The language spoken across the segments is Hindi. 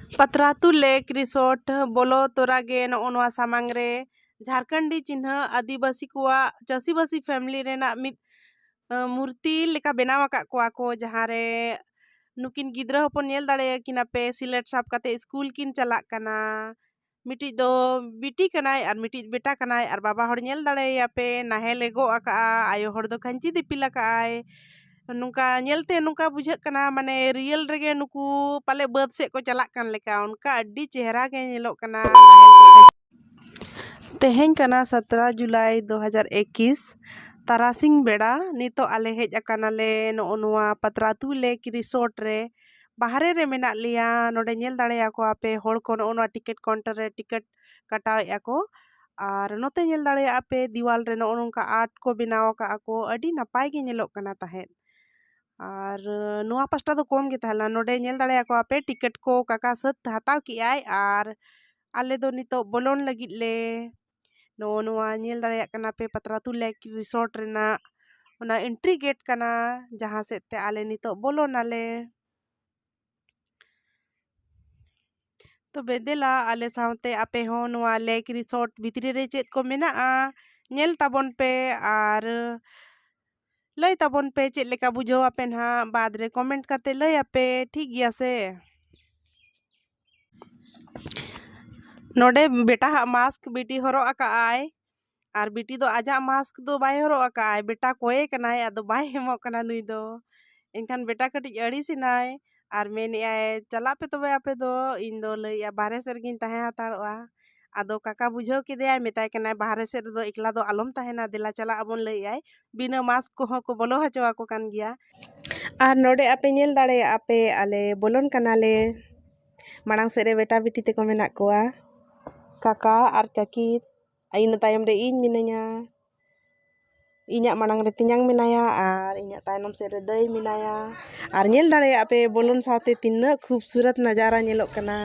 पतरातु लेक रिसोर्ट बोलो तोरागे नोआ सामांग रे झारखंडी चिन्ह आदिवासी कुआ चासीबासी फैमिली रेना मिद मूर्ति लेका बनाव आका कुआ को जहाँ रे नुकिन गिद्रा हपन नेल दाड़े किना पे सिलेट साब काते स्कूल किन चलाक कना मिटी दो बिटी कनाय और मिटी बेटा कनाय और बाबा हर नेल दाड़े या पे नाहेले गो आका आयो हर दो खंची दिपिल आका आय नुका नेलते नुका बुझक कना माने रियल रेगे नुकु पाले बद से को चलाक कन लेका उनका अड्डी चेहरा के नेलोक कना नाहेल तेहें कना 17 जुलाई 2021 तारासिंग बेड़ा नितो आले हेज अकानाले नोआ पतरातु लेक रिसोर्ट रे बाहरे रे मेना लिया नोडे नेल दाड़े को आपे होड़ को नोआ टिकट काउंटर रे टिकट कटाव को और नोते नेल दाड़े आपे दीवाल रे नोनका आर्ट को बनाव का को अडी नपाय के नेलोक कना ताहें और नुआ पास्टा दो कम गे ताहला नोडे नेल दाड़े को आपे टिकट को काका सत हताव की आय और आले दो नितो बोलोन लगित ले नुआ नेल दाड़े कना पे पतरातु लेक रिसोर्ट रेना ओना एंट्री गेट कना जहाँ से ते आले नितो बोलो नाले तो बेदेला आले सावते आपे हो नुआ लेक रिसोर्ट भितरी रे चेत को मेना नेल ताबन पे और लय ताबन पे चेत लेका बुझो आपे ना बाद रे कमेंट करते लय आपे ठीक गया से नोडे बेटा हा मास्क बेटी हरो आका आय और बेटी दो आजा मास्क दो बाय हरो आका आय बेटा कोए कनाय आदो बाय हेमो कना नुई दो इनखान बेटा कटी अड़ी सिनाय और मेने आय चला पे तबे आपे दो इन दो लय बाहरे से गिन ताहे हाताड़वा आदो काका बुझो के दे मेताय कनाय बाहरे से दो एकला दो आलम ताहेना दिला चला अबन लय आय बिना मास्क को हो को बोलो हचवा को कान गया और नोडे आपे नेल दाड़े आपे आले बोलोन कनाले माड़ांग से रे बेटा बेटी ते को मेना कोआ काका और काकी इन तायम रे इन मिनाया इñak माड़ांग रे तिኛंग मिनाया और इñak तायनम से रे दई मिनाया और नेल दाड़े आपे बोलोन साथे तिन्ना खूबसूरत नजारा नेलोक कना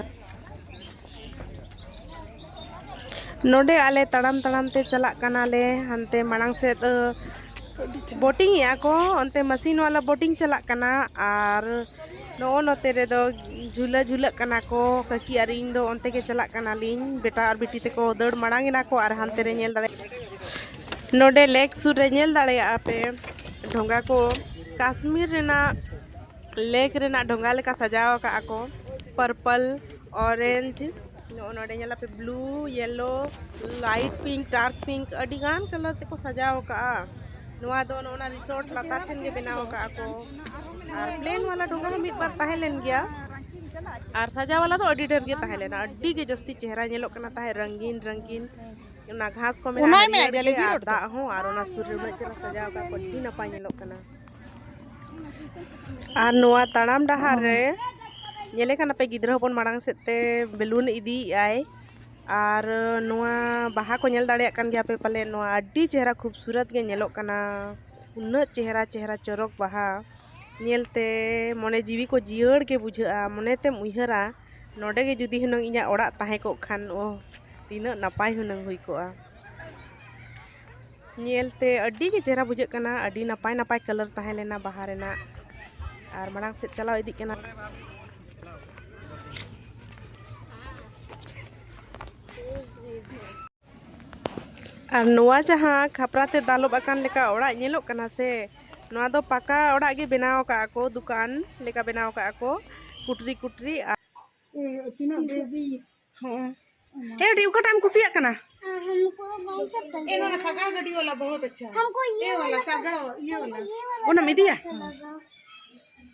नोडे आले तड़ाम तड़ाम ते चलाक कना ले हनते माड़ांग से बोटिंग या को अंते मशीन वाला बोटिंग चलाक कना और नो नोते रे दो झूला झूला कना को काकी और इन दो अंते के चलाक कना लिन बेटा और बेटी ते को दड़ माड़ांग ना को और हनते रे नेल दाड़े नोडे लेक सुर रे नेल दाड़े आपे ढोंगा को कश्मीर रेना लेक रेना ढोंगा लेका सजाव का को पर्पल ऑरेंज नोडे नेला पे blue yellow light pink dark pink अडिगान कलर ते को सजाव का नुआ दो नोना रिसोर्ट लातार ठेन के बनाव का को और प्लेन वाला ढोंगा हम एक बार ताहेलेन गया और सजा वाला तो अडी ढेर के ताहेलेना अडी के जस्ती चेहरा नेलोक कना ताहे रंगीन रंगीन ना घास को मेना दा हो और ओना सूर्य में चला सजाव का अडी नपाय नेलोक कना और नुआ ताड़ाम डहार रे नेले कना पे गिद्रा हपन माड़ांग सेते बेलून इदी आय और नुआ बाहा को नेल दाड़े कान गया पे पाले नुआ अडी चेहरा खूबसूरत के नेलोक कना उन्ना चेहरा चेहरा चरक बाहा नेलते मने जीवी को जियड़ के बुझा मने ते उइहरा नोडे गे जुदी हुनंग इña ओड़ा ताहे को खान ओ तीना नपाय हुनंग हुई को नेलते अडी के चेहरा बुझे कना अडी नपाय नपाय कलर ताहे लेना बाहर रेना और माड़ांग से चलाव इदी कना और नुआ जहाँ खापराते दालोब अकान लेका ओड़ा नेलोक कना से नुआ दो पाका ओड़ा गे बनाव का को दुकान लेका बनाव का को कुटरी कुटरी हे डी उका टाइम कुसिया कना हमको कौन सा पसंद ये वाला सागड़ गड्डी वाला बहुत अच्छा है। हमको ये वाला सागड़ ये वाला ओना मिदिया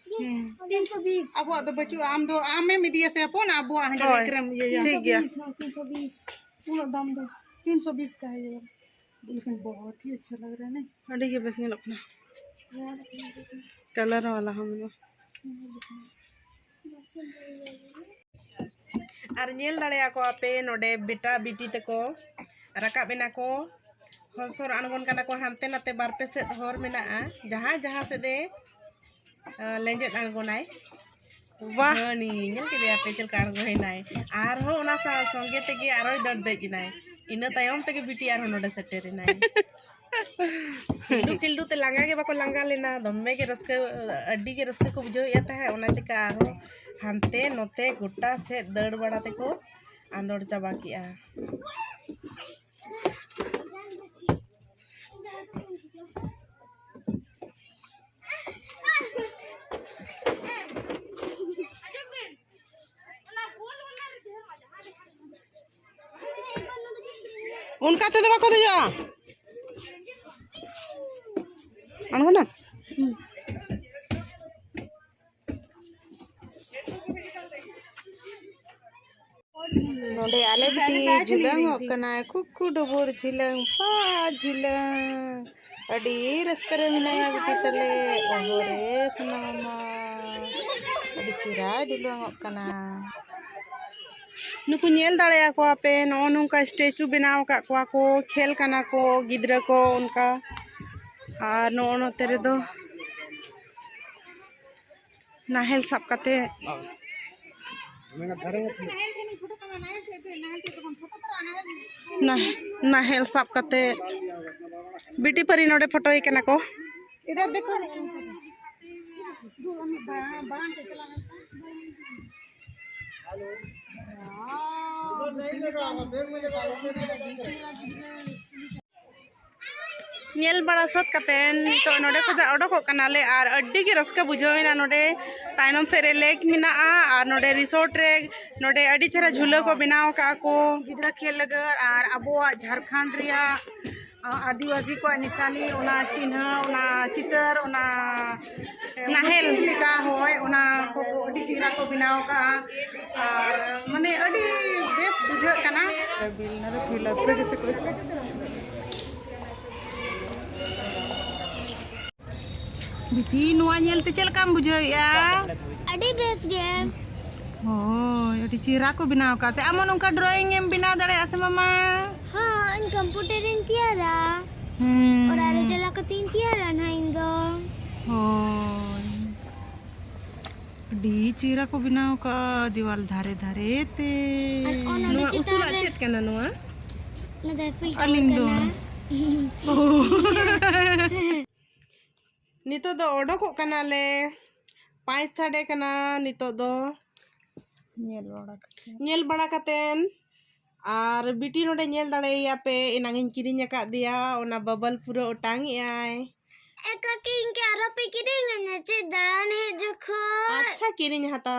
320 अब तो बच्चों आम दो आम में मीडिया से अपन अब हंड्रेड होय, ग्राम ये ठीक गया 320 पूरा दाम दो 320 का है ये लेकिन बहुत ही अच्छा लग रहा है ना अडी के बस नेलोक कना कलर वाला हम और नेल दाड़े को आपे नोडे बेटा बेटी तको रकाब बेना को हसर अनगन कना को हानते नाते बारपे से हर मेना जहाँ जहाँ से दे लेंजेट अनगोनाय वाह नी नेल के दे आपे चल कार गोइनाय आर हो ओना सा संगे तेगे आरोय दड़ देजिनाय इना तायम तेगे बेटी आर नोडे सेटेरिनाय खिल्डू ते लांगा के बाको लांगा लेना दम्मे के रस्के अड्डी के रस्के को बुझो या ताहे ओना चिका आरो हानते नोते गोटा से दड़ बड़ा तेको आंदोड़ चाबा किया। उनका ते दबा को दे जा अनगो ना नोडे आले बिटी झुलंग कना कुकु डबोर झिलंग पा झिलंग अडी रस्करे मिनाया बिटी तले ओहरे सनामा अडी चिरा दिलंग कना नुकु नेल दाड़े को पे नो नुका स्टेचू बनाव का को खेल कना को गिद्रा को उनका और नो नो तेरे दो नाहेल सब कते नाहेल सब कते बिटी परी नोडे फोटो ही कना को इधर देखो नेल बड़ा सत कतेन तो नोडे को जा ओडको कनाले आर अड्डी के रस्का बुझावेना नोडे ताइनम से रे लेक मिना आर नोडे रिसोर्ट रे नोडे अड्डी चरा झूला को बनाव का को गिद्रा खेल लगर आर अबोआ झारखंड रिया आदिवासी को निशानी ओना चिन्ह ओना चितर ओना नाहेल लिका होय ओना को अड्डी चिरा को बनाव का आर माने अड्डी बेस बुझा कना बिल नरे फिल पे के बिटी नुआ नेलते चल काम बुझाया अड़ी बेस गे होय अडी चिरा को बनाव का से अमन उनका ड्राइंग एम बना दड़े आसे मामा हाँ इन कंप्यूटर इन तियारा और आरे चला का तीन तियारा ना इन दो होय अडी चिरा को बनाव का दीवाल धारे धारे ते नुआ उसूला चेत कना नुआ ना दे फिल्टर अलिंग दो नितो दो ओडको कनाले 5 साढ़े कना नितो दो नेल बड़ा कतेन आर बिटी नोडे नेल दाड़ेया पे इनांगिन किरिंग का दिया ओना बबल पूरा ओटांग आय एका किंग के आरो पे किरिंग ने चे दरान है जोखो अच्छा किरिंग हता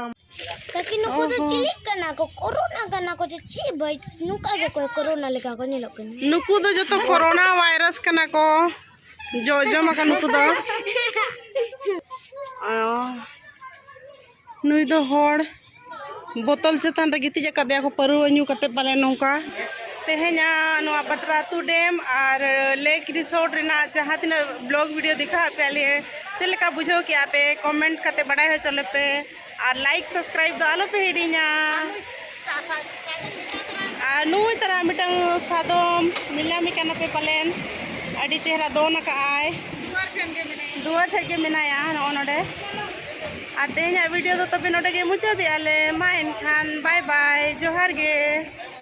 ताकि नुको तो चिली कना को कोरोना कना को चे भाई नुका के कोई कोरोना लेका को नेलो कने नुकु दो जो तो कोरोना वायरस कना को जो जमा का नुकु दो नुई दो होड़ बोतल चेतान रे गिति जका दिया को परू न्यू कते पाले नोका तेहेना नोआ बटरातू डैम और लेक रिसोर्ट रेना जहाँ तीन ब्लॉग वीडियो दिखा पे लिए चलेका बुझो कि आपे कमेंट करते बड़ा है चले पे और लाइक सब्सक्राइब दो आलो पे हिड़ीना नुई तरह मिटंग सादम मिला मिकाना पे पालेन अड़ी चेहरा दो ना का आय दुआ ठेके मिनाया नो नोडे आते हैं वीडियो तो तबे नोडे के मुचा दियाले मा इनखान बाय बाय जोहार गे।